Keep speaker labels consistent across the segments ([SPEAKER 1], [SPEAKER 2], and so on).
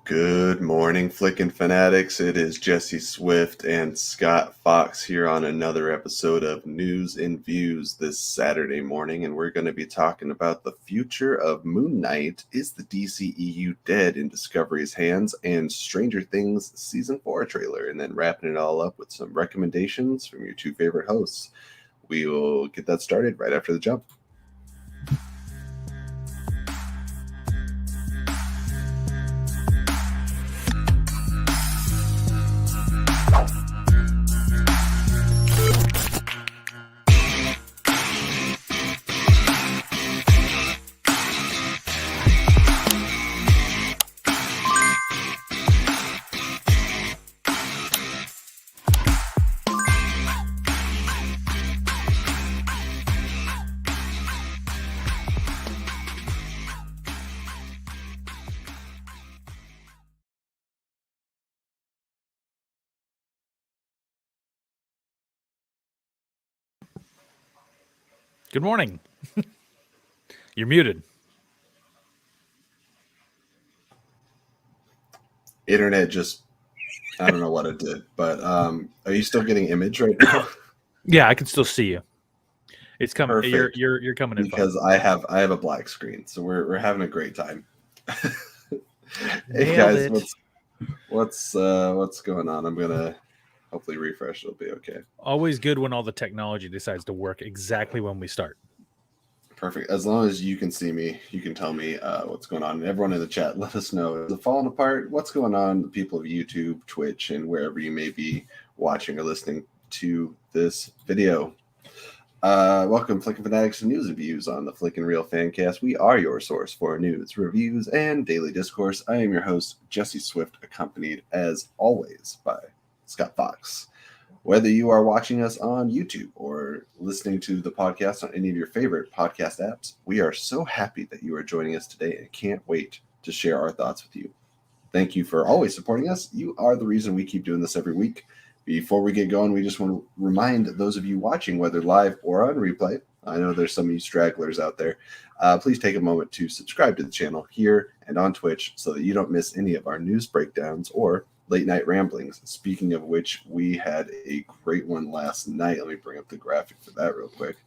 [SPEAKER 1] Good morning, Flickin' Fanatics. It is Jesse Swift and Scott Fox here on another episode of News and Views this Saturday morning, and we're going to be talking about the future of Moon Knight, is the DCEU dead in Discovery's hands, and Stranger Things Season 4 trailer, and then wrapping it all up with some recommendations from your two favorite hosts. We will get that started right after the jump.
[SPEAKER 2] Good morning. You're muted.
[SPEAKER 1] Internet just, I don't know what it did, but are you still getting image right now?
[SPEAKER 2] Yeah, I can still see you. It's coming.
[SPEAKER 1] Perfect.
[SPEAKER 2] You're coming in
[SPEAKER 1] Because
[SPEAKER 2] fine.
[SPEAKER 1] I have a black screen, so we're having a great time. Hey
[SPEAKER 2] Nailed
[SPEAKER 1] guys,
[SPEAKER 2] it.
[SPEAKER 1] what's going on? I'm gonna hopefully refresh. It'll be okay.
[SPEAKER 2] Always good when all the technology decides to work exactly when we start.
[SPEAKER 1] Perfect. As long as you can see me, you can tell me what's going on. And everyone in the chat, let us know. Is it falling apart? What's going on? The people of YouTube, Twitch, and wherever you may be watching or listening to this video. Welcome, Flickin' Fanatics and News and Views on the Flickin' Real Fancast. We are your source for news, reviews, and daily discourse. I am your host, Jesse Swift, accompanied, as always, by Scott Fox. Whether you are watching us on YouTube or listening to the podcast on any of your favorite podcast apps, we are so happy that you are joining us today and can't wait to share our thoughts with you. Thank you for always supporting us. You are the reason we keep doing this every week. Before we get going, we just want to remind those of you watching, whether live or on replay, I know there's some of you stragglers out there, please take a moment to subscribe to the channel here and on Twitch so that you don't miss any of our news breakdowns or late night ramblings. Speaking of which, we had a great one last night. Let me bring up the graphic for that real quick.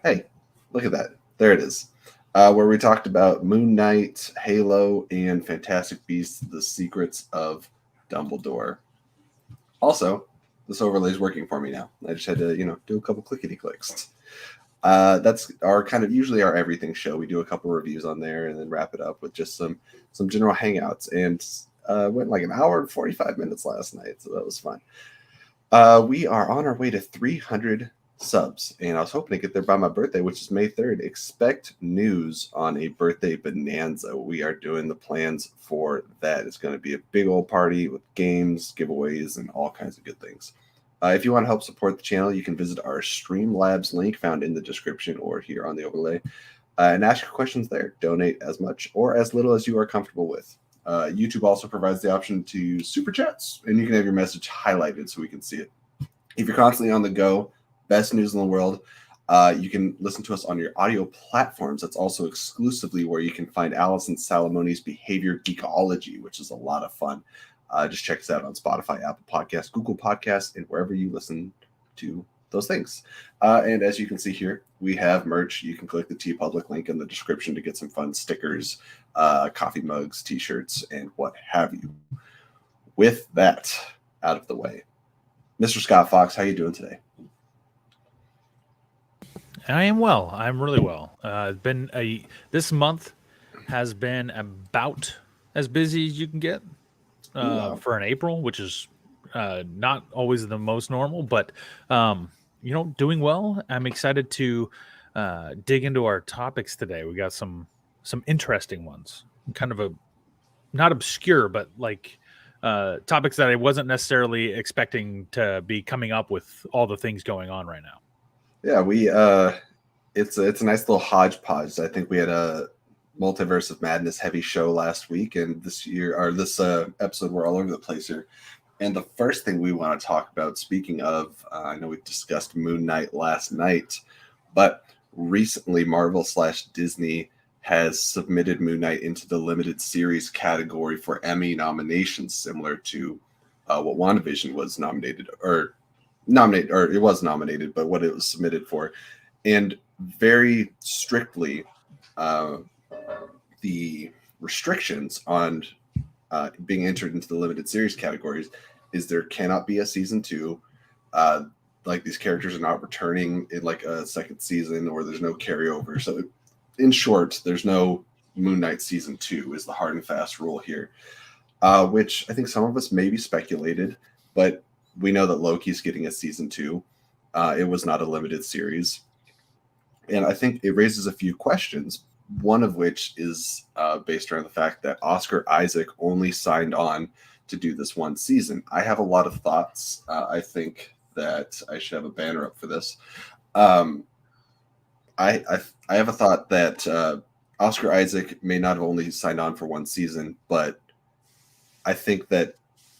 [SPEAKER 1] Hey, look at that. There it is. Where we talked about Moon Knight, Halo, and Fantastic Beasts, The Secrets of Dumbledore. Also, this overlay is working for me now. I just had to, do a couple clickety clicks. That's our kind of usually our everything show. We do a couple reviews on there and then wrap it up with just some general hangouts. And went like an hour and 45 minutes last night, so that was fun. We are on our way to 300 subs, and I was hoping to get there by my birthday, which is May 3rd. Expect news on a birthday bonanza. We are doing the plans for that. It's going to be a big old party with games, giveaways, and all kinds of good things. If you want to help support the channel, you can visit our Streamlabs link found in the description or here on the overlay and ask your questions there. Donate as much or as little as you are comfortable with. YouTube also provides the option to super chats, and you can have your message highlighted so we can see it. If you're constantly on the go, best news in the world, you can listen to us on your audio platforms. That's also exclusively where you can find Allison Salamoni's Behavior Geekology, which is a lot of fun. Just check us out on Spotify, Apple Podcasts, Google Podcasts, and wherever you listen to those things. And as you can see here, we have merch. You can click the TeePublic link in the description to get some fun stickers, coffee mugs, t-shirts, and what have you. With that out of the way, Mr. Scott Fox, how you doing today?
[SPEAKER 2] I am well. I'm really well. This month has been about as busy as you can get for an April, which is not always the most normal, but doing well. I'm excited to dig into our topics today. We got some interesting ones, kind of a not obscure, but like topics that I wasn't necessarily expecting to be coming up with all the things going on right now.
[SPEAKER 1] Yeah, it's a nice little hodgepodge. I think we had a Multiverse of Madness heavy show last week, and this episode we're all over the place here. And the first thing we want to talk about, speaking of, I know we discussed Moon Knight last night, but recently Marvel/Disney has submitted Moon Knight into the limited series category for Emmy nominations, similar to what WandaVision was nominated, or it was nominated, but what it was submitted for. And very strictly, the restrictions on being entered into the limited series categories is there cannot be a season 2. Like, these characters are not returning in like a second season, or there's no carryover. So in short, there's no Moon Knight season 2 is the hard and fast rule here, which I think some of us maybe speculated, but we know that Loki's getting a season 2. It was not a limited series. And I think it raises a few questions, one of which is based around the fact that Oscar Isaac only signed on to do this one season. I have a lot of thoughts. I think that I should have a banner up for this. I have a thought that Oscar Isaac may not have only signed on for one season, but I think that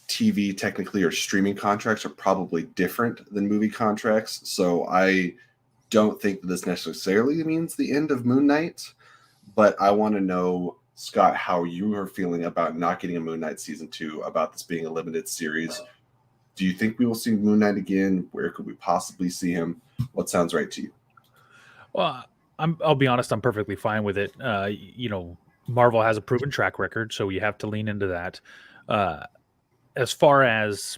[SPEAKER 1] TV technically or streaming contracts are probably different than movie contracts. So I don't think that this necessarily means the end of Moon Knight, but I want to know, Scott, how you are feeling about not getting a Moon Knight season 2, about this being a limited series. Do you think we will see Moon Knight again? Where could we possibly see him? What sounds right to you?
[SPEAKER 2] Well, I'll be honest, I'm perfectly fine with it. Marvel has a proven track record, so you have to lean into that. As far as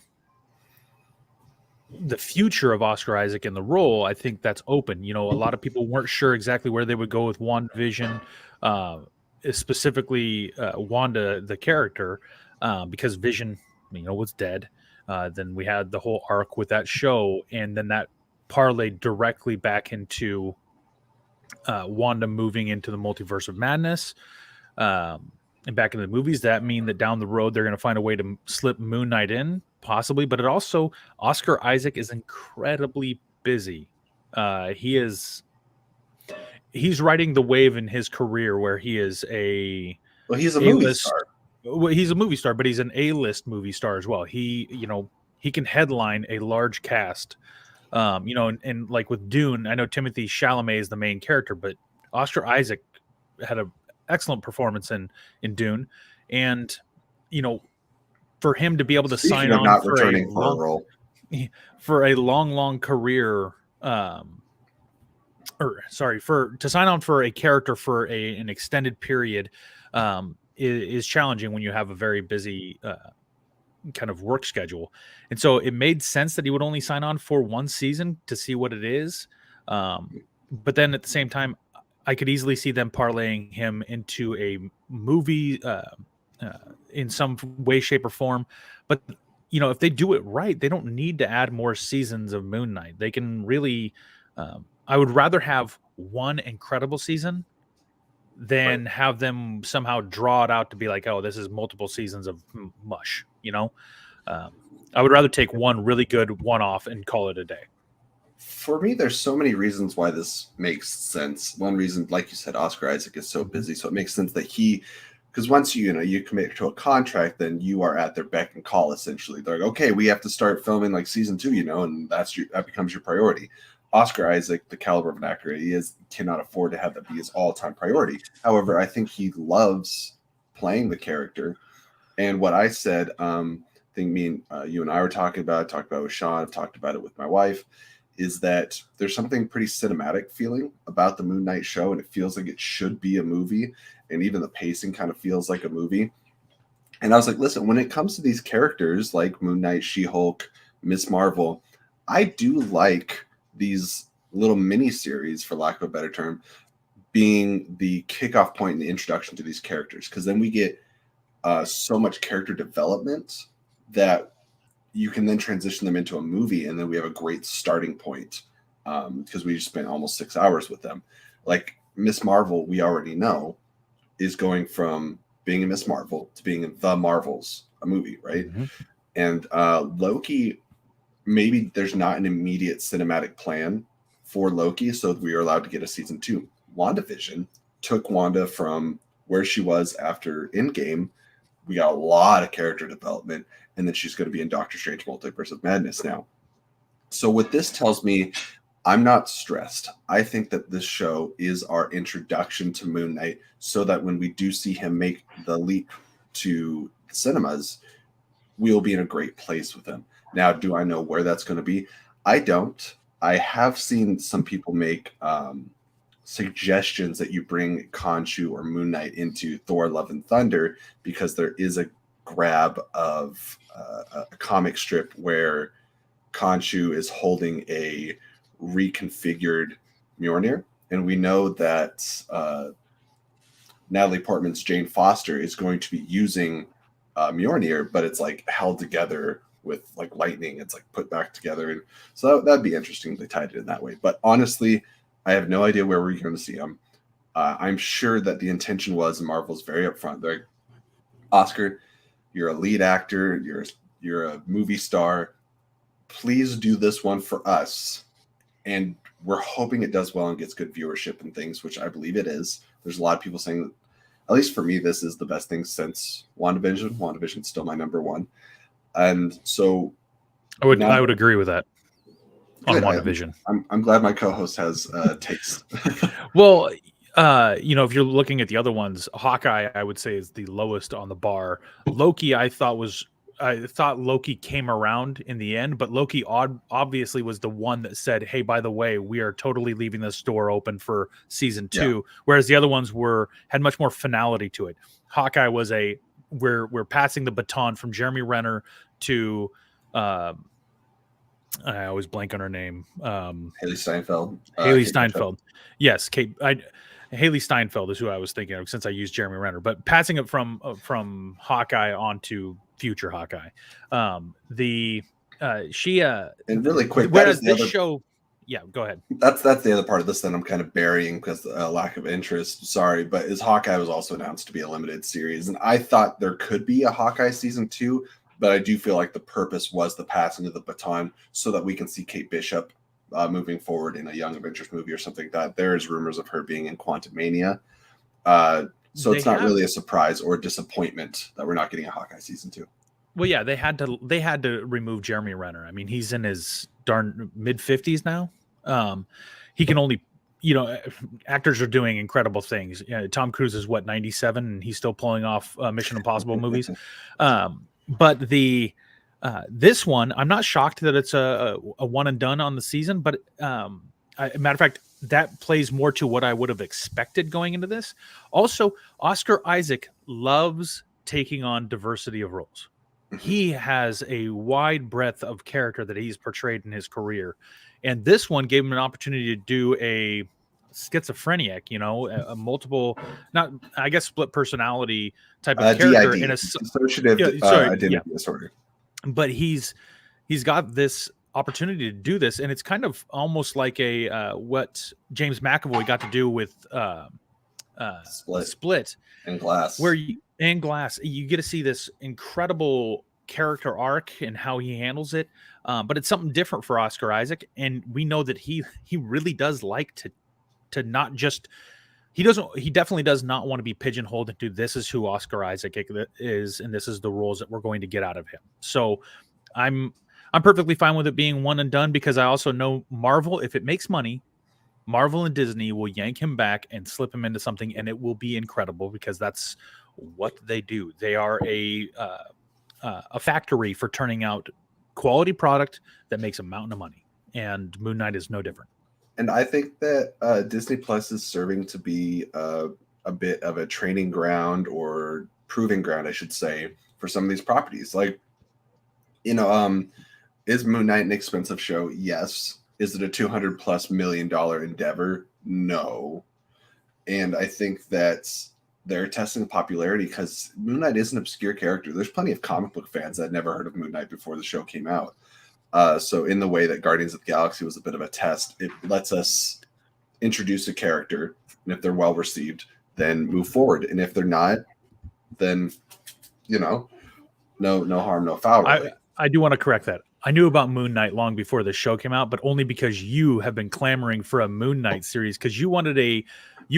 [SPEAKER 2] the future of Oscar Isaac in the role, I think that's open. A lot of people weren't sure exactly where they would go with WandaVision, specifically Wanda, the character, because Vision, was dead. Then we had the whole arc with that show, and then that parlayed directly back into Wanda moving into the multiverse of madness and back into the movies. That mean that down the road they're going to find a way to slip Moon Knight in, possibly. But it also, Oscar Isaac is incredibly busy. He's riding the wave in his career where he is
[SPEAKER 1] he's a movie star.
[SPEAKER 2] Well, he's a movie star, but he's an A-list movie star as well. He can headline a large cast. And like with Dune, I know Timothée Chalamet is the main character, but Oscar Isaac had an excellent performance in Dune, and for him to be able to sign on
[SPEAKER 1] not returning for a role
[SPEAKER 2] for a long career, to sign on for a character for an extended period, is challenging when you have a very busy kind of work schedule. And so it made sense that he would only sign on for one season to see what it is. But then at the same time, I could easily see them parlaying him into a movie in some way, shape, or form. But, if they do it right, they don't need to add more seasons of Moon Knight. They can really, I would rather have one incredible season than have them somehow draw it out to be like, oh, this is multiple seasons of mush. I would rather take one really good one-off and call it a day.
[SPEAKER 1] For me, there's so many reasons why this makes sense. One reason, like you said, Oscar Isaac is so busy, so it makes sense that because once you commit to a contract, then you are at their beck and call. Essentially, they're like, okay, we have to start filming like season 2, and that becomes your priority. Oscar Isaac, the caliber of an actor he is, cannot afford to have that be his all-time priority. However, I think he loves playing the character, and what I said, I think you and I were talked about it with Sean, I've talked about it with my wife, is that there's something pretty cinematic feeling about the Moon Knight show, and it feels like it should be a movie, and even the pacing kind of feels like a movie. And I was like, listen, when it comes to these characters like Moon Knight, She-Hulk, Miss Marvel, I do like these little mini-series, for lack of a better term, being the kickoff point and the introduction to these characters, because then we get so much character development that you can then transition them into a movie, and then we have a great starting point because we just spent almost 6 hours with them. Like Miss Marvel, we already know, is going from being in Miss Marvel to being in The Marvels, a movie, right? Mm-hmm. And Loki, maybe there's not an immediate cinematic plan for Loki, so we are allowed to get a season 2. WandaVision took Wanda from where she was after Endgame. We got a lot of character development, and then she's going to be in Doctor Strange Multiverse of Madness now. So what this tells me I'm not stressed. I think that this show is our introduction to Moon Knight so that when we do see him make the leap to cinemas, we'll be in a great place with him. Now, do I know where that's going to be? I don't. I have seen some people make suggestions that you bring Khonshu or Moon Knight into Thor: Love and Thunder because there is a grab of a comic strip where Khonshu is holding a reconfigured Mjolnir, and we know that Natalie Portman's Jane Foster is going to be using Mjolnir, but it's like held together with like lightning. It's like put back together, and so that'd be interesting if they tied it in that way. But honestly, I have no idea where we're going to see him. I'm sure that the intention was, and Marvel's very upfront. They're like, Oscar, you're a lead actor. You're a movie star. Please do this one for us. And we're hoping it does well and gets good viewership and things, which I believe it is. There's a lot of people saying that, at least for me, this is the best thing since WandaVision. WandaVision's still my number one. And so
[SPEAKER 2] I would agree with that on
[SPEAKER 1] good.
[SPEAKER 2] WandaVision.
[SPEAKER 1] I'm glad my co-host has taste.
[SPEAKER 2] Well, if you're looking at the other ones, Hawkeye, I would say, is the lowest on the bar. Loki, I thought Loki came around in the end, but Loki obviously was the one that said, hey, by the way, we are totally leaving this door open for season 2, whereas the other ones had much more finality to it. Hawkeye was we're passing the baton from Jeremy Renner to I always blank on her name.
[SPEAKER 1] Haley Steinfeld.
[SPEAKER 2] Haley Steinfeld. Yes, Haley Steinfeld is who I was thinking of since I used Jeremy Renner, but passing it from Hawkeye onto future Hawkeye. And really quick, whereas this show, go ahead.
[SPEAKER 1] That's the other part of this that I'm kind of burying because lack of interest. Sorry, but Hawkeye was also announced to be a limited series, and I thought there could be a Hawkeye season 2, but I do feel like the purpose was the passing of the baton so that we can see Kate Bishop moving forward in a Young Avengers movie or something like that. There's rumors of her being in Quantumania. So it's not really a surprise or a disappointment that we're not getting a Hawkeye season 2.
[SPEAKER 2] Well, yeah, they had to remove Jeremy Renner. I mean, he's in his darn mid-50s now. He can only, actors are doing incredible things. Tom Cruise is 97, and he's still pulling off Mission Impossible movies. But this one, I'm not shocked that it's a one and done on the season, but matter of fact, that plays more to what I would have expected going into this. Also, Oscar Isaac loves taking on diversity of roles. He has a wide breadth of character that he's portrayed in his career. And this one gave him an opportunity to do a schizophrenic, a multiple, split personality type of character
[SPEAKER 1] DID,
[SPEAKER 2] in a
[SPEAKER 1] dissociative identity disorder.
[SPEAKER 2] But he's got this opportunity to do this, and it's kind of almost like what James McAvoy got to do with Split
[SPEAKER 1] and Glass,
[SPEAKER 2] Glass, you get to see this incredible character arc and how he handles it. But it's something different for Oscar Isaac, and we know that he really does like to not just. He definitely does not want to be pigeonholed into this is who Oscar Isaac is, and this is the roles that we're going to get out of him. So I'm perfectly fine with it being one and done because I also know Marvel, if it makes money, Marvel and Disney will yank him back and slip him into something, and it will be incredible because that's what they do. They are a factory for turning out quality product that makes a mountain of money, and Moon Knight is no different.
[SPEAKER 1] And I think that Disney Plus is serving to be a bit of a training ground or proving ground, I should say, for some of these properties. Like, is Moon Knight an expensive show? Yes. Is it a $200+ million endeavor? No. And I think that they're testing the popularity because Moon Knight is an obscure character. There's plenty of comic book fans that had never heard of Moon Knight before the show came out. So in the way that Guardians of the Galaxy was a bit of a test, it lets us introduce a character, and if they're well received, then move forward. And if they're not, then, no harm, no foul. Really.
[SPEAKER 2] I do want to correct that. I knew about Moon Knight long before the show came out, but only because you have been clamoring for a Moon Knight series because you've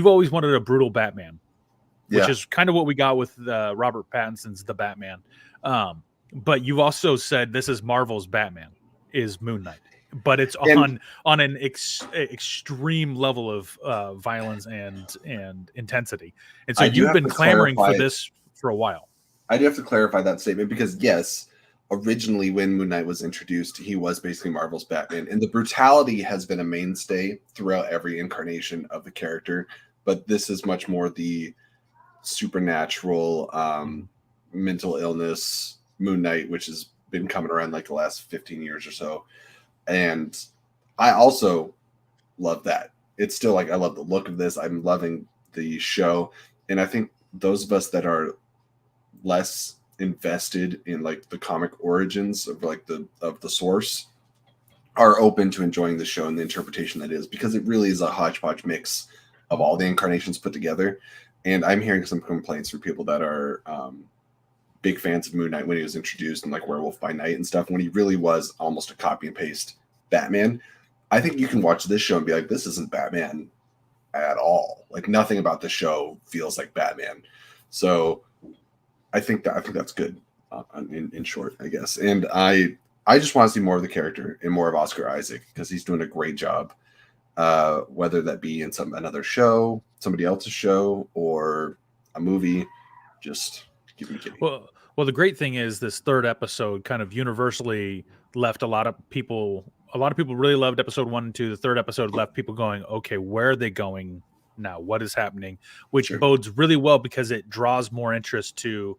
[SPEAKER 2] always wanted a brutal Batman, which is kind of what we got with Robert Pattinson's The Batman. But you've also said this is Marvel's Batman. Is Moon Knight. but it's
[SPEAKER 1] And
[SPEAKER 2] on an extreme level of violence and intensity. And so
[SPEAKER 1] I do
[SPEAKER 2] you've
[SPEAKER 1] have
[SPEAKER 2] been
[SPEAKER 1] to
[SPEAKER 2] clamoring for
[SPEAKER 1] clarify.
[SPEAKER 2] this for a while.
[SPEAKER 1] I do have to clarify that statement because yes, originally when Moon Knight was introduced, he was basically Marvel's Batman, and the brutality has been a mainstay throughout every incarnation of the character. But this is much more the supernatural, mental illness Moon Knight, which has been coming around like the last 15 years or so. And I also love that. It's still like I love the look of this. I'm loving the show, and I think those of us that are less invested in like the comic origins of like the source are open to enjoying the show and the interpretation that is, because it really is a hodgepodge mix of all the incarnations put together. And I'm hearing some complaints from people that are big fans of Moon Knight when he was introduced and like Werewolf by Night and stuff, when he really was almost a copy and paste Batman. I think you can watch this show and be like, this isn't Batman at all. Like nothing about the show feels like Batman. So I think that's good in short, I guess. And I just want to see more of the character and more of Oscar Isaac because he's doing a great job. Whether that be in another show, somebody else's show, or a movie, just keep me kidding.
[SPEAKER 2] Well, the great thing is this third episode kind of universally left a lot of people. A lot of people really loved episode 1 and 2. The third episode left people going, okay, where are they going now? What is happening? Which bodes really well because it draws more interest to,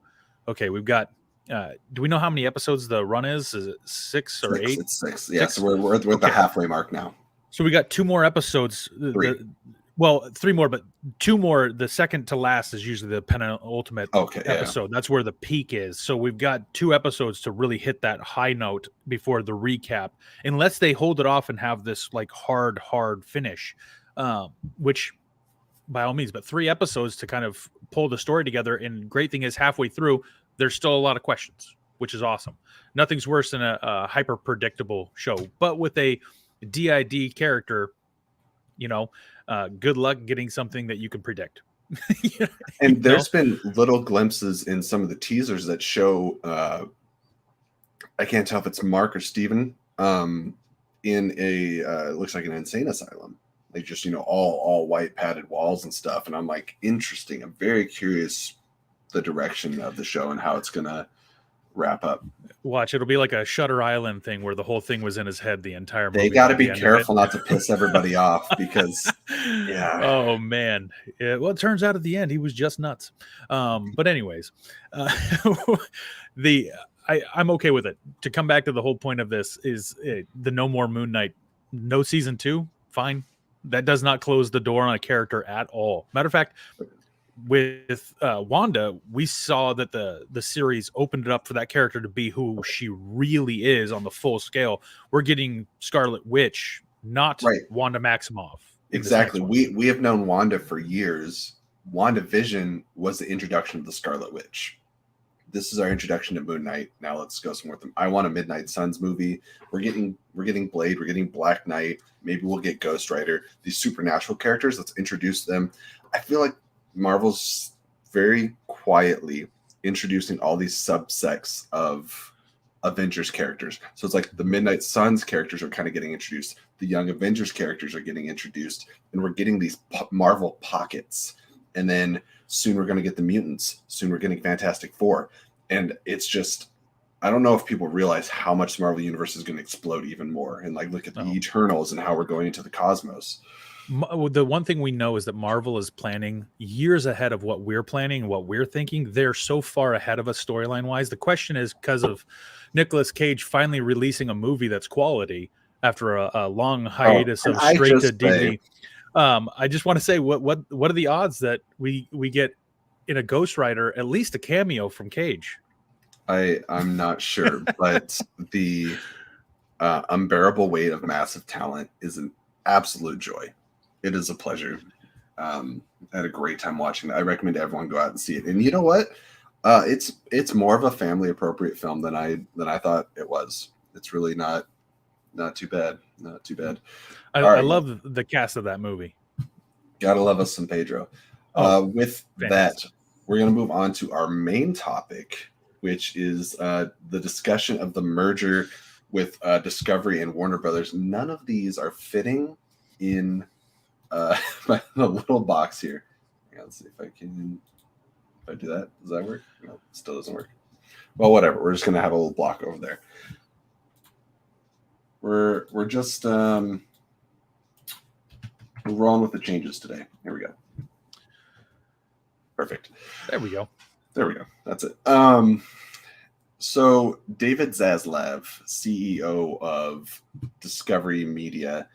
[SPEAKER 2] okay, we've got, do we know how many episodes the run is? Is it 6 or 8?
[SPEAKER 1] It's 6. Yeah, so we're at the halfway mark now.
[SPEAKER 2] So we got 2 more episodes.
[SPEAKER 1] 3.
[SPEAKER 2] Well, 3 more, but 2 more. The second to last is usually the penultimate episode. That's where the peak is. So we've got 2 episodes to really hit that high note before the recap, unless they hold it off and have this like hard finish, which by all means, but 3 episodes to kind of pull the story together. And great thing is halfway through, there's still a lot of questions, which is awesome. Nothing's worse than a hyper predictable show, but with a DID character, good luck getting something that you can predict.
[SPEAKER 1] And there's been little glimpses in some of the teasers that show, I can't tell if it's Mark or Steven, in a, it looks like an insane asylum. Like just, all white padded walls and stuff. And I'm like, interesting. I'm very curious the direction of the show and how it's going to wrap up.
[SPEAKER 2] Watch, it'll be like a Shutter Island thing where the whole thing was in his head the entire movie.
[SPEAKER 1] They got to be careful not to piss everybody off because, yeah.
[SPEAKER 2] Oh man. Yeah, well, it turns out at the end he was just nuts. But anyways, I'm okay with it. To come back to the whole point of this is the no more Moon Knight, no season 2. Fine. That does not close the door on a character at all. Matter of fact, with Wanda, we saw that the series opened it up for that character to be who she really is on the full scale. We're getting Scarlet Witch, not Wanda Maximoff.
[SPEAKER 1] Exactly. We have known Wanda for years. WandaVision was the introduction of the Scarlet Witch. This is our introduction to Moon Knight. Now let's go somewhere with them. I want a Midnight Suns movie. We're getting Blade. We're getting Black Knight. Maybe we'll get Ghost Rider. These supernatural characters. Let's introduce them. I feel like Marvel's very quietly introducing all these subsects of Avengers characters. So it's like the Midnight Suns characters are kind of getting introduced. The Young Avengers characters are getting introduced. And we're getting these Marvel pockets. And then soon we're going to get the mutants. Soon we're getting Fantastic Four. And it's just, I don't know if people realize how much the Marvel Universe is going to explode even more. And like, look at the Eternals and how we're going into the cosmos.
[SPEAKER 2] The one thing we know is that Marvel is planning years ahead of what we're planning, what we're thinking. They're so far ahead of us storyline wise. The question is, because of Nicolas Cage finally releasing a movie that's quality after a long hiatus of straight to DVD. I just want to say, what are the odds that we get in a Ghost Rider at least a cameo from Cage?
[SPEAKER 1] I'm not sure, but the unbearable weight of massive talent is an absolute joy. It is a pleasure. I had a great time watching that. I recommend everyone go out and see it. And you know what? It's more of a family appropriate film than I thought it was. It's really not too bad. Not too bad.
[SPEAKER 2] I love the cast of that movie.
[SPEAKER 1] Gotta love us some Pedro. With fantastic. That, we're going to move on to our main topic, which is the discussion of the merger with Discovery and Warner Brothers. None of these are fitting in my little box here. Let's see if I can. If I do that, does that work? No, it still doesn't work. Well, whatever. We're just gonna have a little block over there. We're just we're rolling with the changes today. Here we go. Perfect.
[SPEAKER 2] There we go.
[SPEAKER 1] That's it. So David Zaslav, CEO of Discovery Media.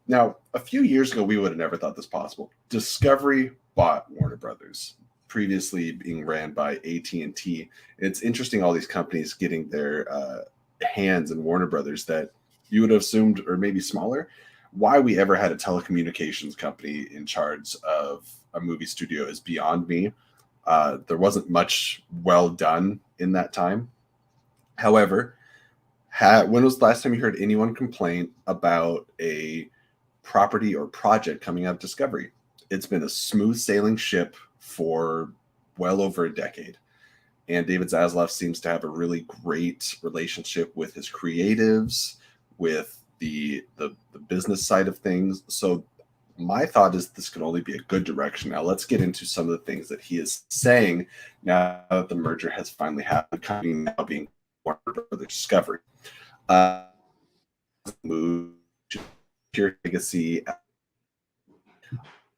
[SPEAKER 1] Now, a few years ago, we would have never thought this possible. Discovery bought Warner Brothers, previously being ran by AT&T. It's interesting, all these companies getting their hands in Warner Brothers that you would have assumed are maybe smaller. Why we ever had a telecommunications company in charge of a movie studio is beyond me. There wasn't much well done in that time. However, when was the last time you heard anyone complain about a property or project coming out of Discovery? It's been a smooth sailing ship for well over a decade. And David Zaslav seems to have a really great relationship with his creatives, with the business side of things. So my thought is this could only be a good direction. Now let's get into some of the things that he is saying now that the merger has finally happened, company now being Warner Brothers Discovery. Move to pure legacy.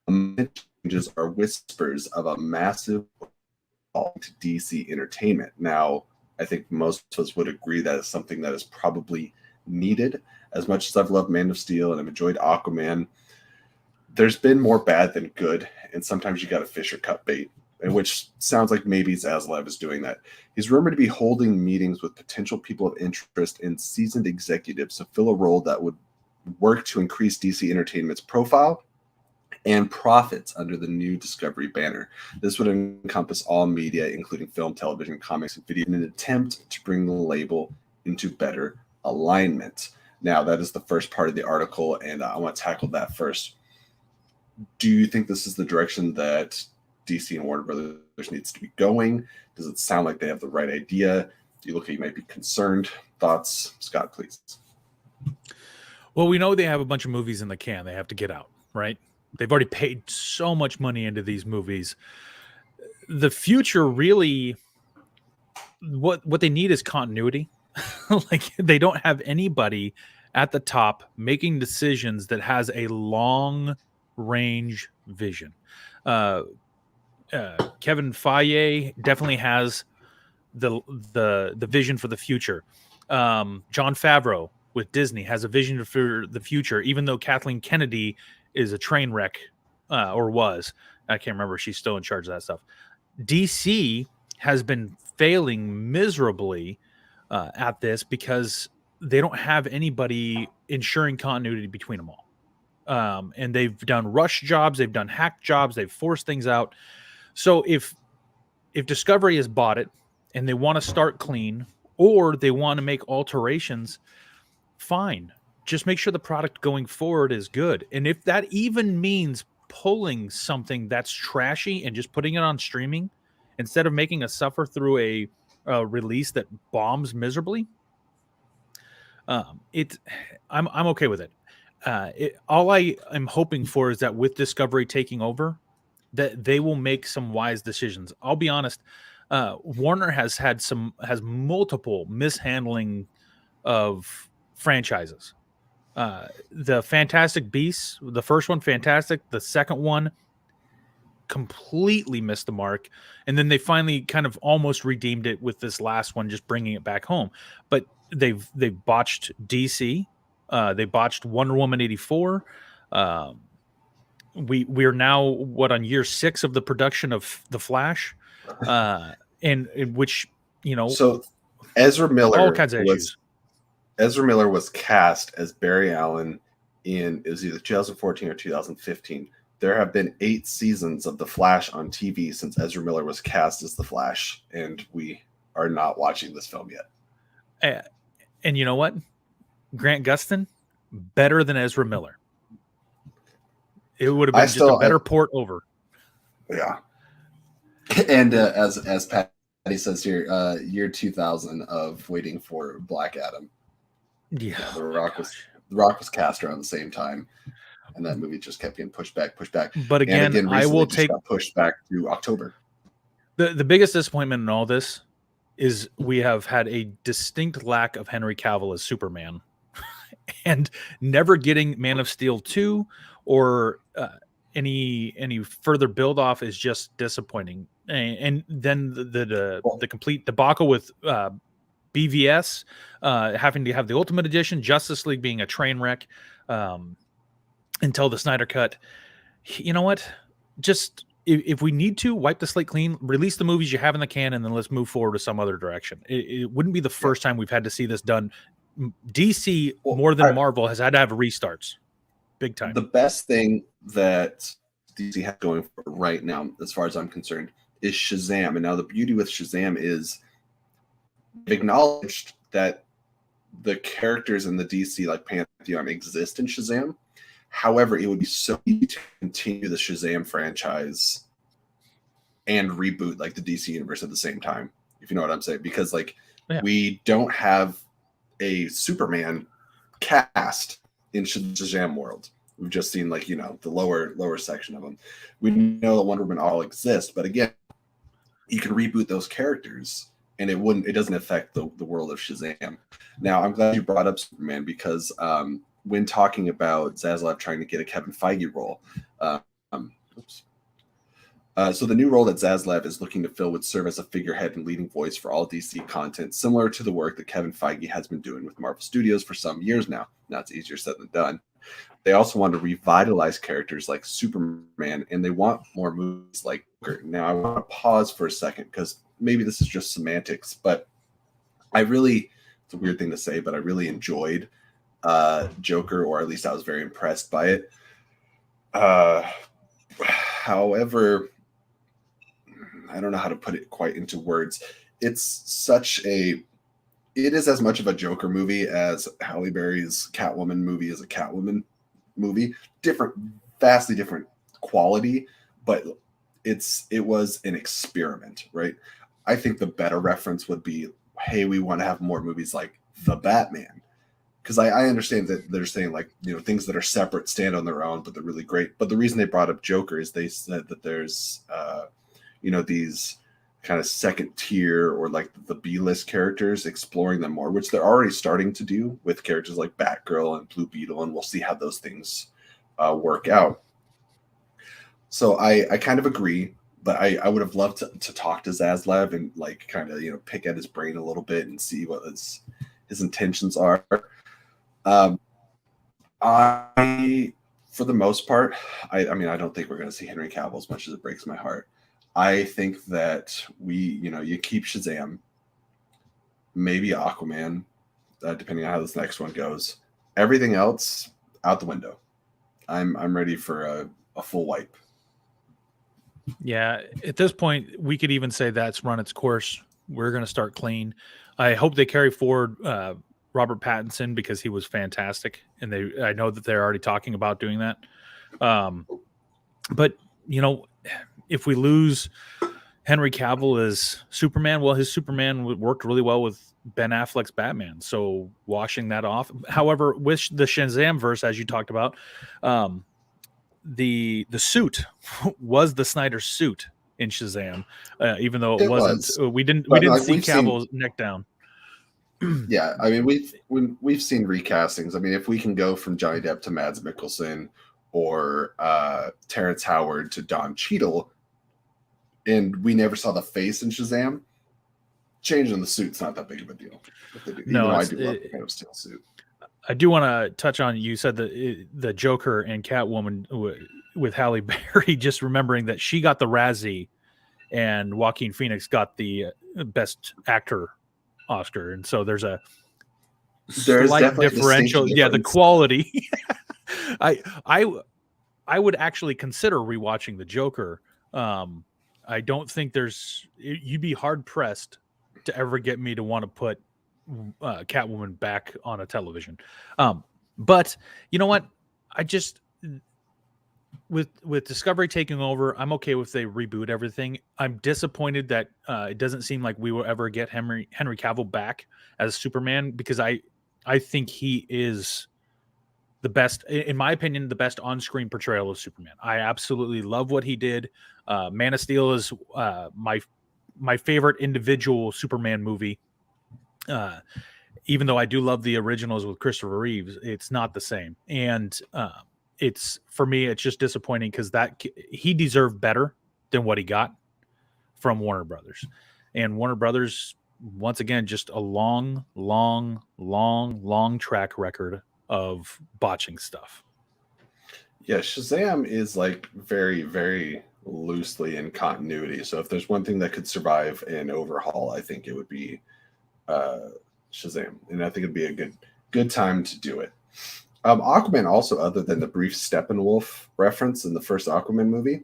[SPEAKER 1] Changes are whispers of a massive overhaul to DC Entertainment. Now, I think most of us would agree that is something that is probably needed. As much as I've loved Man of Steel and I've enjoyed Aquaman, there's been more bad than good, and sometimes you got to fish or cut bait, and which sounds like maybe Zsalav is doing that. He's rumored to be holding meetings with potential people of interest and seasoned executives to fill a role that would work to increase DC Entertainment's profile and profits under the new Discovery banner. This would encompass all media, including film, television, comics, and video, in an attempt to bring the label into better alignment. Now, that is the first part of the article, and I want to tackle that first. Do you think this is the direction that DC and Warner Brothers needs to be going? Does it sound like they have the right idea? Do you look like you might be concerned? Thoughts? Scott, please.
[SPEAKER 2] Well, we know they have a bunch of movies in the can they have to get out, right? They've already paid so much money into these movies. The future really, what they need is continuity. Like, they don't have anybody at the top making decisions that has a long range vision. Kevin Feige definitely has the vision for the future. Jon Favreau with Disney has a vision for the future, even though Kathleen Kennedy is a train wreck, or was. I can't remember. She's still in charge of that stuff. DC has been failing miserably at this because they don't have anybody ensuring continuity between them all. And they've done rush jobs, they've done hack jobs, they've forced things out. So if Discovery has bought it and they want to start clean, or they want to make alterations, fine. Just make sure the product going forward is good. And if that even means pulling something that's trashy and just putting it on streaming instead of making us suffer through a release that bombs miserably, I'm okay with it. All I am hoping for is that with Discovery taking over, that they will make some wise decisions. I'll be honest. Warner has multiple mishandling of franchises. The Fantastic Beasts, the first one, fantastic. The second one completely missed the mark. And then they finally kind of almost redeemed it with this last one, just bringing it back home. But they've botched DC. They botched Wonder Woman 84. We're now on year 6 of the production of The Flash, in which,
[SPEAKER 1] so Ezra Miller,
[SPEAKER 2] all kinds of issues.
[SPEAKER 1] Ezra Miller was cast as Barry Allen it was either 2014 or 2015. There have been 8 seasons of The Flash on TV since Ezra Miller was cast as The Flash, and we are not watching this film yet.
[SPEAKER 2] And you know what? Grant Gustin, better than Ezra Miller. It would have been just a better port over.
[SPEAKER 1] Yeah. And as Patty says here, year 2000 of waiting for Black Adam.
[SPEAKER 2] Yeah,
[SPEAKER 1] Yeah,
[SPEAKER 2] oh my gosh.
[SPEAKER 1] The Rock was cast around the same time, and that movie just kept getting pushed back, pushed back,
[SPEAKER 2] But
[SPEAKER 1] and
[SPEAKER 2] again,
[SPEAKER 1] again
[SPEAKER 2] I
[SPEAKER 1] recently
[SPEAKER 2] will
[SPEAKER 1] just
[SPEAKER 2] take
[SPEAKER 1] got pushed back to October.
[SPEAKER 2] the biggest disappointment in all this is we have had a distinct lack of Henry Cavill as Superman, and never getting Man of Steel 2 or any further build off is just disappointing. And then
[SPEAKER 1] Well,
[SPEAKER 2] the complete debacle with BVS having to have the Ultimate Edition, Justice League being a train wreck, um, until the Snyder Cut. You know what? Just if we need to wipe the slate clean, release the movies you have in the can, and then let's move forward to some other direction. It wouldn't be the
[SPEAKER 1] yeah.
[SPEAKER 2] first time we've had to see this done. DC
[SPEAKER 1] Well,
[SPEAKER 2] more than Marvel has had to have restarts, big time.
[SPEAKER 1] the best thing that DC has going for it right now, as far as I'm concerned, is Shazam. And now the beauty with Shazam is they've acknowledged that the characters in the DC like pantheon exist in Shazam. However, it would be so easy to continue the Shazam franchise and reboot like the DC universe at the same time, if you know what I'm saying. Because like we don't have a Superman cast in Shazam world. We've just seen like the lower section of them. We know that Wonder Woman all exists, but again, you can reboot those characters and it doesn't affect the world of Shazam. Now, I'm glad you brought up Superman because when talking about Zsalav trying to get a Kevin Feige role, so the new role that Zsalav is looking to fill would serve as a figurehead and leading voice for all DC content, similar to the work that Kevin Feige has been doing with Marvel Studios for some years now. Now it's easier said than done. They also want to revitalize characters like Superman, and they want more movies like Joker. Now I want to pause for a second because maybe this is just semantics, but it's a weird thing to say, but I really enjoyed Joker, or at least I was very impressed by it. However, I don't know how to put it quite into words. It is as much of a Joker movie as Halle Berry's Catwoman movie is a Catwoman movie. Vastly different quality, but it was an experiment, right? I think the better reference would be, hey, we want to have more movies like The Batman. Because I understand that they're saying like, things that are separate stand on their own, but they're really great. But the reason they brought up Joker is they said that there's, these kind of second tier or like the B-list characters, exploring them more, which they're already starting to do with characters like Batgirl and Blue Beetle, and we'll see how those things work out. So I kind of agree, but I would have loved to talk to Zsalav and like kind of pick at his brain a little bit and see what his intentions are. For the most part, I don't think we're going to see Henry Cavill, as much as it breaks my heart. I think that you keep Shazam, maybe Aquaman, depending on how this next one goes. Everything else out the window. I'm ready for a full wipe.
[SPEAKER 2] Yeah, at this point, we could even say that's run its course. We're going to start clean. I hope they carry forward Robert Pattinson because he was fantastic, and I know that they're already talking about doing that. But if we lose Henry Cavill as Superman, well, his Superman worked really well with Ben Affleck's Batman, so washing that off. However, with the Shazam verse, as you talked about, the suit was the Snyder suit in Shazam, even though it wasn't. We didn't see Cavill's neck down.
[SPEAKER 1] Yeah, I mean we've seen recastings. I mean, if we can go from Johnny Depp to Mads Mikkelsen or Terrence Howard to Don Cheadle, and we never saw the face in Shazam, changing the suit's not that big of a deal.
[SPEAKER 2] No,
[SPEAKER 1] I do love the Man of Steel suit.
[SPEAKER 2] I do want to touch on, you said the Joker and Catwoman with Halle Berry, just remembering that she got the Razzie and Joaquin Phoenix got the Best Actor Oscar. And so there's a slight differential. Yeah, the quality. I would actually consider rewatching the Joker. I don't think you'd be hard pressed to ever get me to want to put Catwoman back on a television. But you know what? I just, with Discovery taking over, I'm okay if they reboot everything. I'm disappointed that it doesn't seem like we will ever get Henry Cavill back as Superman, because I think he is the best, in my opinion, the best on-screen portrayal of Superman. I absolutely love what he did. Man of Steel is my favorite individual Superman movie. Even though I do love the originals with Christopher Reeves, it's not the same. And it's, for me, it's just disappointing because he deserved better than what he got from Warner Brothers. And Warner Brothers, once again, just a long track record of botching stuff.
[SPEAKER 1] Yeah, Shazam is like very, very loosely in continuity. So if there's one thing that could survive an overhaul, I think it would be Shazam, and I think it'd be a good time to do it. Aquaman also, other than the brief Steppenwolf reference in the first Aquaman movie,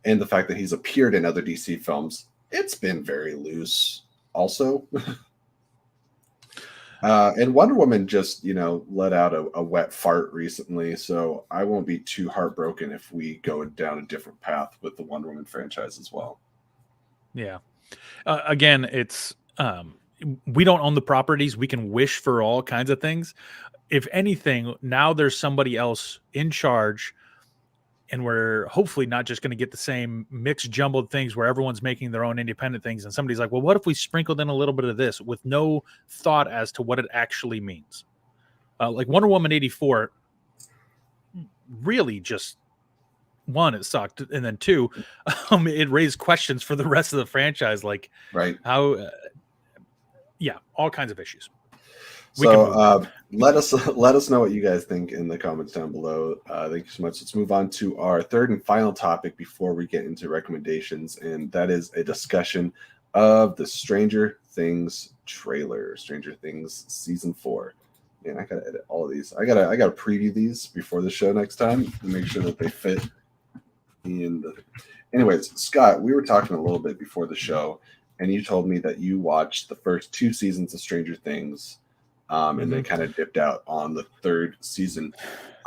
[SPEAKER 1] and the fact that he's appeared in other DC films, it's been very loose. Also, and Wonder Woman just let out a wet fart recently, so I won't be too heartbroken if we go down a different path with the Wonder Woman franchise as well.
[SPEAKER 2] Yeah. Again, it's we don't own the properties. We can wish for all kinds of things. If anything, now there's somebody else in charge, and we're hopefully not just going to get the same mixed jumbled things where everyone's making their own independent things. And somebody's like, well, what if we sprinkled in a little bit of this with no thought as to what it actually means? Like Wonder Woman 84 really just, one, it sucked. And then two, it raised questions for the rest of the franchise. Like how, all kinds of issues.
[SPEAKER 1] So let us know what you guys think in the comments down below. Thank you so much. Let's move on to our third and final topic before we get into recommendations, and that is a discussion of the Stranger Things trailer, Stranger Things season 4. Man, I gotta edit all of these. I gotta preview these before the show next time to make sure that they fit in the. Anyways, Scott, we were talking a little bit before the show, and you told me that you watched the first 2 seasons of Stranger Things. And then kind of dipped out on the 3rd season.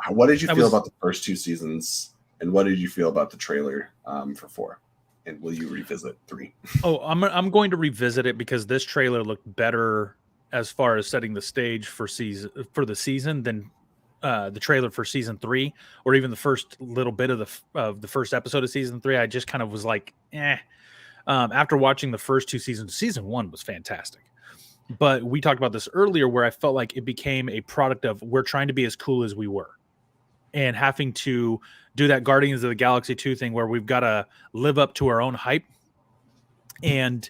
[SPEAKER 1] What did you feel about the first 2 seasons, and what did you feel about the trailer for 4? And will you revisit 3?
[SPEAKER 2] Oh, I'm going to revisit it because this trailer looked better as far as setting the stage for the season than the trailer for season 3, or even the first little bit of the first episode of season 3. I just kind of was like, eh. After watching the first 2 seasons, season 1 was fantastic. But we talked about this earlier where I felt like it became a product of we're trying to be as cool as we were, and having to do that Guardians of the Galaxy 2 thing where we've got to live up to our own hype. And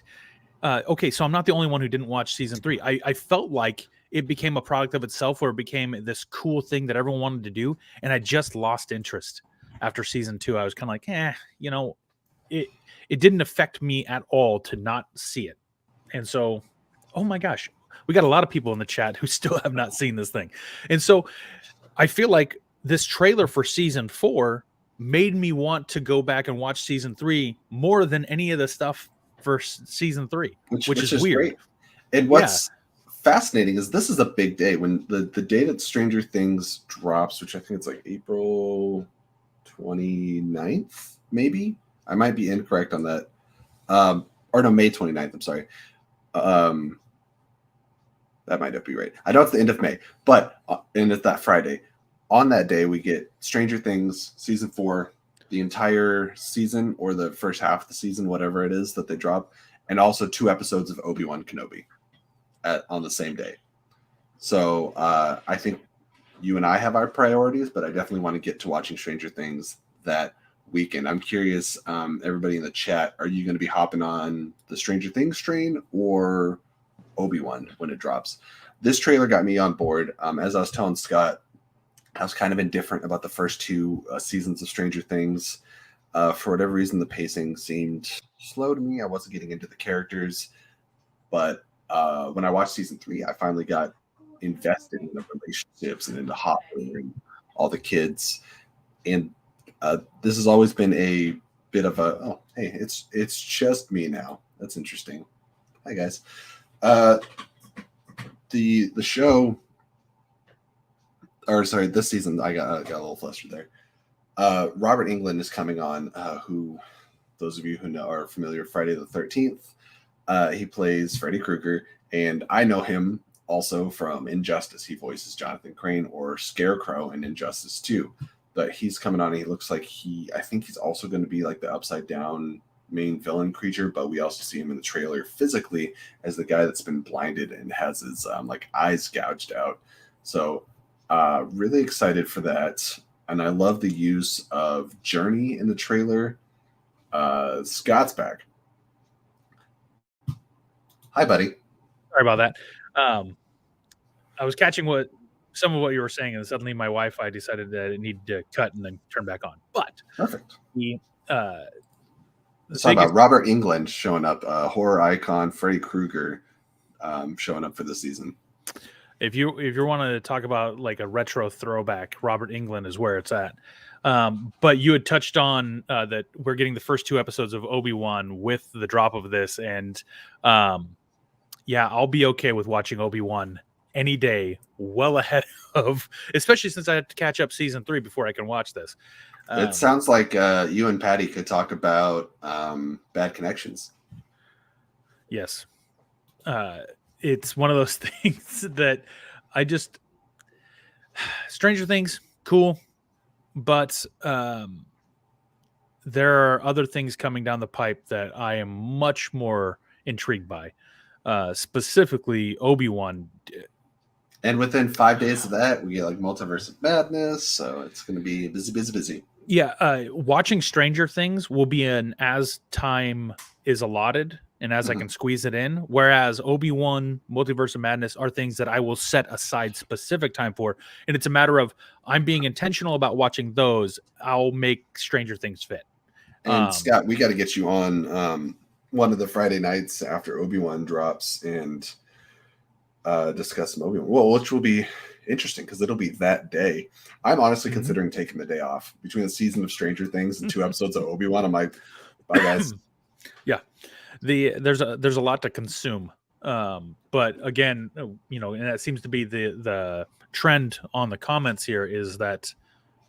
[SPEAKER 2] okay, so I'm not the only one who didn't watch season 3. I felt like it became a product of itself where it became this cool thing that everyone wanted to do. And I just lost interest after season 2. I was kind of like, it didn't affect me at all to not see it. And so, oh my gosh, we got a lot of people in the chat who still have not seen this thing. And so I feel like this trailer for season 4 made me want to go back and watch season 3 more than any of the stuff for season 3, which is weird. Great.
[SPEAKER 1] And what's fascinating is this is a big day when the day that Stranger Things drops, which I think it's like April 29th, maybe. I might be incorrect on that. Or no, May 29th. I'm sorry. That might not be right. I know it's the end of May, but and it's that Friday. On that day, we get Stranger Things season 4, the entire season or the first half of the season, whatever it is that they drop, and also 2 episodes of Obi-Wan Kenobi on the same day. So I think you and I have our priorities, but I definitely want to get to watching Stranger Things that weekend. I'm curious, everybody in the chat, are you going to be hopping on the Stranger Things train or Obi-Wan when it drops? This trailer got me on board. As I was telling Scott, I was kind of indifferent about the first 2 seasons of Stranger Things. For whatever reason, the pacing seemed slow to me. I wasn't getting into the characters. But when I watched season 3, I finally got invested in the relationships and into Hopper and all the kids. And this has always been a bit of a, oh, hey, it's just me now. That's interesting. Hi, guys. The show, or sorry, this season, I got a little flustered there. Robert Englund is coming on, who, those of you who know are familiar with Friday the 13th, he plays Freddy Krueger, and I know him also from Injustice. He voices Jonathan Crane or Scarecrow in Injustice 2. But he's coming on and he looks like I think he's also going to be like the upside down main villain creature, but we also see him in the trailer physically as the guy that's been blinded and has his like eyes gouged out. So really excited for that. And I love the use of Journey in the trailer. Scott's back. Hi, buddy.
[SPEAKER 2] Sorry about that. I was catching some of what you were saying, and suddenly my Wi-Fi decided that it needed to cut and then turn back on. But
[SPEAKER 1] perfect.
[SPEAKER 2] The
[SPEAKER 1] talk about Robert Englund showing up, horror icon Freddy Krueger showing up for this season.
[SPEAKER 2] If you want to talk about like a retro throwback, Robert Englund is where it's at. But you had touched on that we're getting the first 2 episodes of Obi-Wan with the drop of this, and yeah, I'll be okay with watching Obi-Wan any day, well ahead of, especially since I had to catch up season 3 before I can watch this.
[SPEAKER 1] It sounds like you and Patty could talk about Bad Connections.
[SPEAKER 2] Yes. It's one of those things that I just... Stranger Things, cool. But there are other things coming down the pipe that I am much more intrigued by. Specifically, Obi-Wan.
[SPEAKER 1] And within 5 days of that, we get like Multiverse of Madness. So it's going to be busy.
[SPEAKER 2] Yeah, watching Stranger Things will be an as time is allotted and as I can squeeze it in. Whereas Obi-Wan, Multiverse of Madness are things that I will set aside specific time for. And it's a matter of I'm being intentional about watching those. I'll make Stranger Things fit.
[SPEAKER 1] And Scott, we got to get you on one of the Friday nights after Obi-Wan drops and discuss some Obi-Wan. Well, which will be interesting because it'll be that day. I'm honestly considering taking the day off between the season of Stranger Things and 2 episodes of Obi-Wan. I'm like, bye guys.
[SPEAKER 2] Yeah, there's a lot to consume, but again, you know, and that seems to be the trend on the comments here is that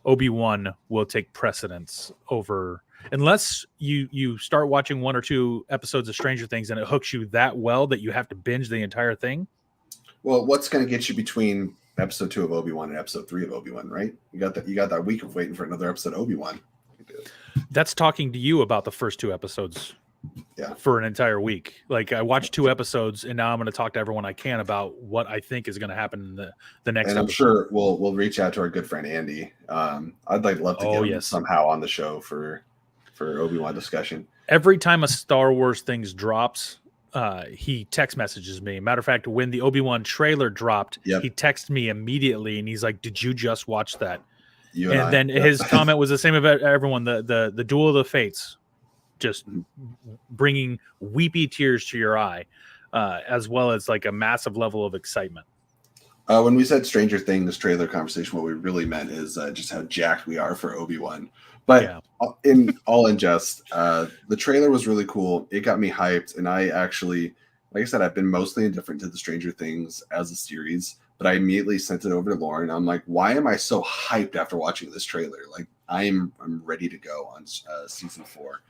[SPEAKER 2] Obi-Wan will take precedence over, unless you start watching 1 or 2 episodes of Stranger Things and it hooks you that well that you have to binge the entire thing.
[SPEAKER 1] Well, what's going to get you between episode 2 of Obi-Wan and episode 3 of Obi-Wan, right? You got that week of waiting for another episode of Obi-Wan.
[SPEAKER 2] That's talking to you about the first 2 episodes. Yeah, for an entire week. Like I watched 2 episodes, and now I'm going to talk to everyone I can about what I think is going to happen in the next.
[SPEAKER 1] And I'm sure we'll reach out to our good friend Andy. I'd love to get him somehow on the show for Obi-Wan discussion.
[SPEAKER 2] Every time a Star Wars things drops, he text messages me. Matter of fact, when the Obi-Wan trailer dropped, he texted me immediately, and he's like, "Did you just watch that?" And then his comment was the same about everyone. The Duel of the Fates. Just bringing weepy tears to your eye, as well as like a massive level of excitement.
[SPEAKER 1] When we said Stranger Things trailer conversation, what we really meant is just how jacked we are for Obi-Wan. But in jest, the trailer was really cool. It got me hyped, and I actually, like I said, I've been mostly indifferent to the Stranger Things as a series, but I immediately sent it over to Lauren. I'm like, why am I so hyped after watching this trailer? Like, I'm ready to go on season 4.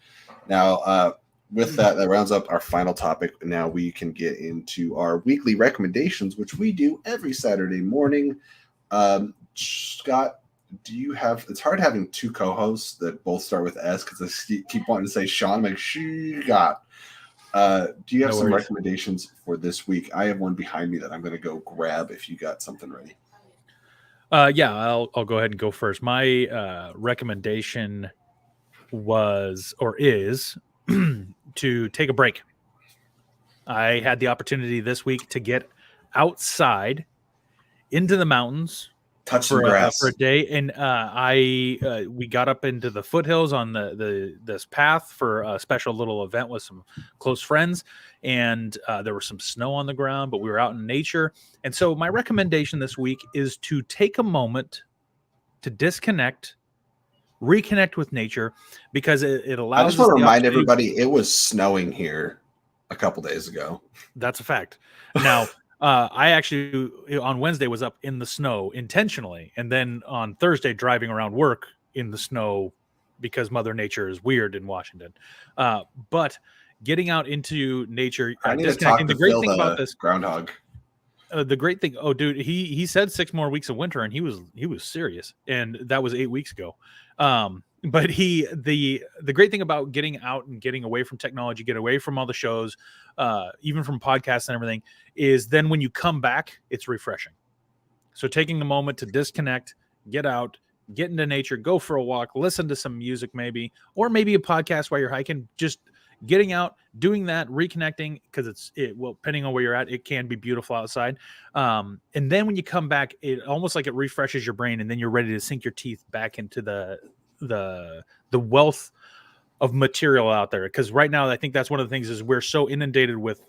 [SPEAKER 1] Now, with that rounds up our final topic. Now we can get into our weekly recommendations, which we do every Saturday morning. Scott, do you have? It's hard having 2 co-hosts that both start with S because I keep wanting to say Sean. I'm like, Scott. Do you have some recommendations for this week? I have one behind me that I'm going to go grab if you got something ready.
[SPEAKER 2] Yeah, I'll go ahead and go first. My recommendation is to take a break. I had the opportunity this week to get outside into the mountains
[SPEAKER 1] touch grass
[SPEAKER 2] for a day, and we got up into the foothills on this path for a special little event with some close friends, and there was some snow on the ground, but we were out in nature. And so my recommendation this week is to take a moment to disconnect, reconnect with nature, because it allows.
[SPEAKER 1] I just want to remind everybody it was snowing here a couple days ago.
[SPEAKER 2] That's a fact. Now, I actually on Wednesday was up in the snow intentionally, and then on Thursday driving around work in the snow because Mother Nature is weird in Washington. But getting out into nature,
[SPEAKER 1] I need to talk to the great thing about this groundhog.
[SPEAKER 2] the great thing, dude, he said 6 more weeks of winter, and he was serious, and that was 8 weeks ago. But the great thing about getting out and getting away from technology, get away from all the shows, even from podcasts and everything, is then when you come back, it's refreshing. So taking a moment to disconnect, get out, get into nature, go for a walk, listen to some music maybe, or maybe a podcast while you're hiking, just getting out, doing that, reconnecting, because well, depending on where you're at, it can be beautiful outside. And then when you come back, it almost like it refreshes your brain, and then you're ready to sink your teeth back into the wealth of material out there. Because right now, I think that's one of the things is we're so inundated with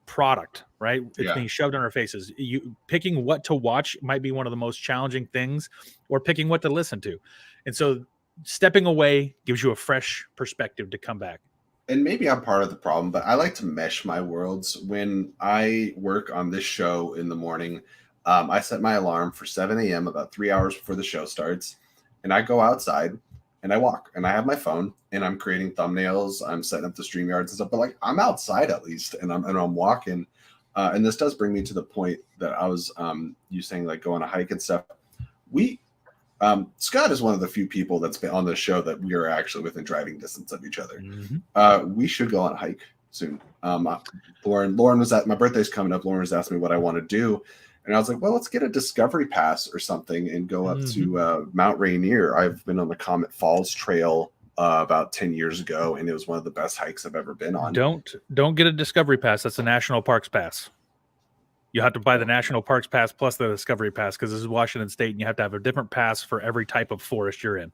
[SPEAKER 2] product, right? It's being shoved in our faces. You picking what to watch might be one of the most challenging things, or picking what to listen to. And so stepping away gives you a fresh perspective to come back.
[SPEAKER 1] And maybe I'm part of the problem, but I like to mesh my worlds. When I work on this show in the morning, I set my alarm for 7 a.m. about 3 hours before the show starts. And I go outside and I walk, and I have my phone, and I'm creating thumbnails. I'm setting up the StreamYards and stuff, but like I'm outside at least, and I'm walking. And this does bring me to the point that I was you saying, like, go on a hike and stuff. Scott is one of the few people that's been on this show that we are actually within driving distance of each other. Mm-hmm. We should go on a hike soon. Lauren was at my birthday's coming up. Lauren was asking me what I want to do. And I was like, well, let's get a Discovery Pass or something and go up to Mount Rainier. I've been on the Comet Falls Trail about 10 years ago, and it was one of the best hikes I've ever been on.
[SPEAKER 2] Don't get a Discovery Pass. That's a National Parks Pass. You have to buy the National Parks Pass plus the Discovery Pass, because this is Washington State, and you have to have a different pass for every type of forest you're in.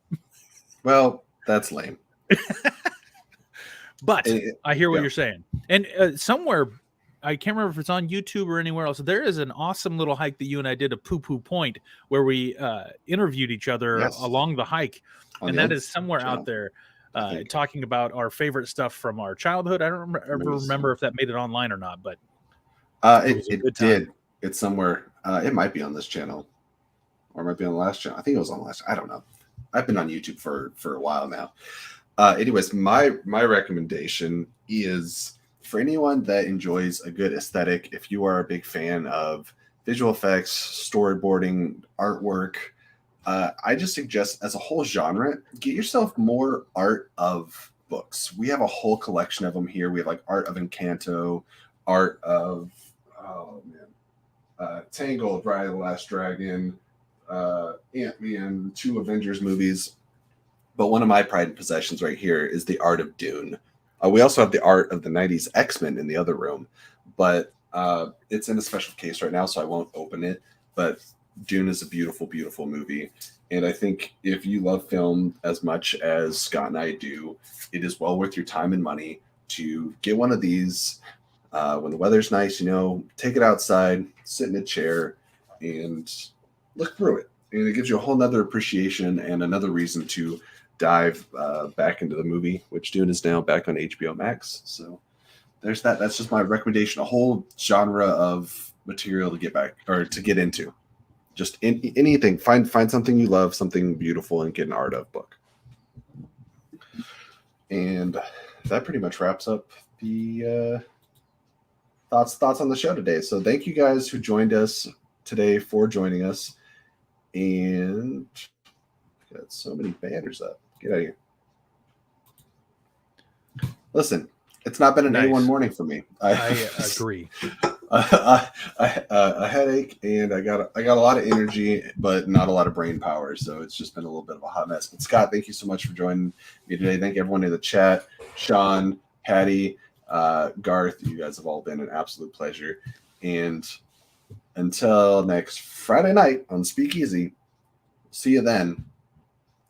[SPEAKER 1] Well, that's lame.
[SPEAKER 2] But I hear what you're saying. And somewhere, I can't remember if it's on YouTube or anywhere else, there is an awesome little hike that you and I did at Poo Poo Point, where we interviewed each other along the hike. And that is somewhere out there talking about our favorite stuff from our childhood. I don't remember if that made it online or not, but
[SPEAKER 1] it did. It's somewhere. It might be on this channel, or it might be on the last channel. I think it was on the last. I don't know. I've been on YouTube for a while now. Anyways, my recommendation is for anyone that enjoys a good aesthetic. If you are a big fan of visual effects, storyboarding, artwork, I just suggest, as a whole genre, get yourself more art of books. We have a whole collection of them here. We have like art of Encanto, art of Tangled, Ride of the Last Dragon, Ant-Man, 2 Avengers movies. But one of my pride possessions right here is the art of Dune. We also have the art of the 90s X-Men in the other room, but it's in a special case right now, so I won't open it. But Dune is a beautiful, beautiful movie. And I think if you love film as much as Scott and I do, it is well worth your time and money to get one of these. When the weather's nice, take it outside, sit in a chair, and look through it. And it gives you a whole nother appreciation and another reason to dive back into the movie, which Dune is now back on HBO Max. So there's that. That's just my recommendation. A whole genre of material to get back, or to get into. Just anything. Find something you love, something beautiful, and get an art of book. And that pretty much wraps up the thoughts on the show today. So thank you guys who joined us today for joining us. And got so many banners up. Get out of here. Listen, it's not been an A1 morning for me.
[SPEAKER 2] I agree.
[SPEAKER 1] A headache, and I got a lot of energy, but not a lot of brain power. So it's just been a little bit of a hot mess. But Scott, thank you so much for joining me today. Thank everyone in the chat. Sean, Patty, Garth, you guys have all been an absolute pleasure. And until next Friday night on Speakeasy, see you then.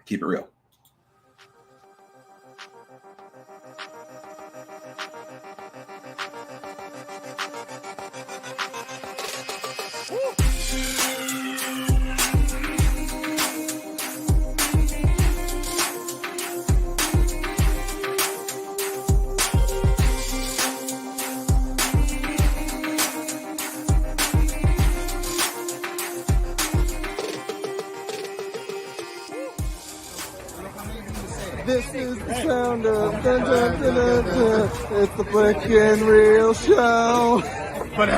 [SPEAKER 1] Keep it real.
[SPEAKER 3] This is the sound of dun, dun, dun, dun, dun. It's the Flick and Reel Show. But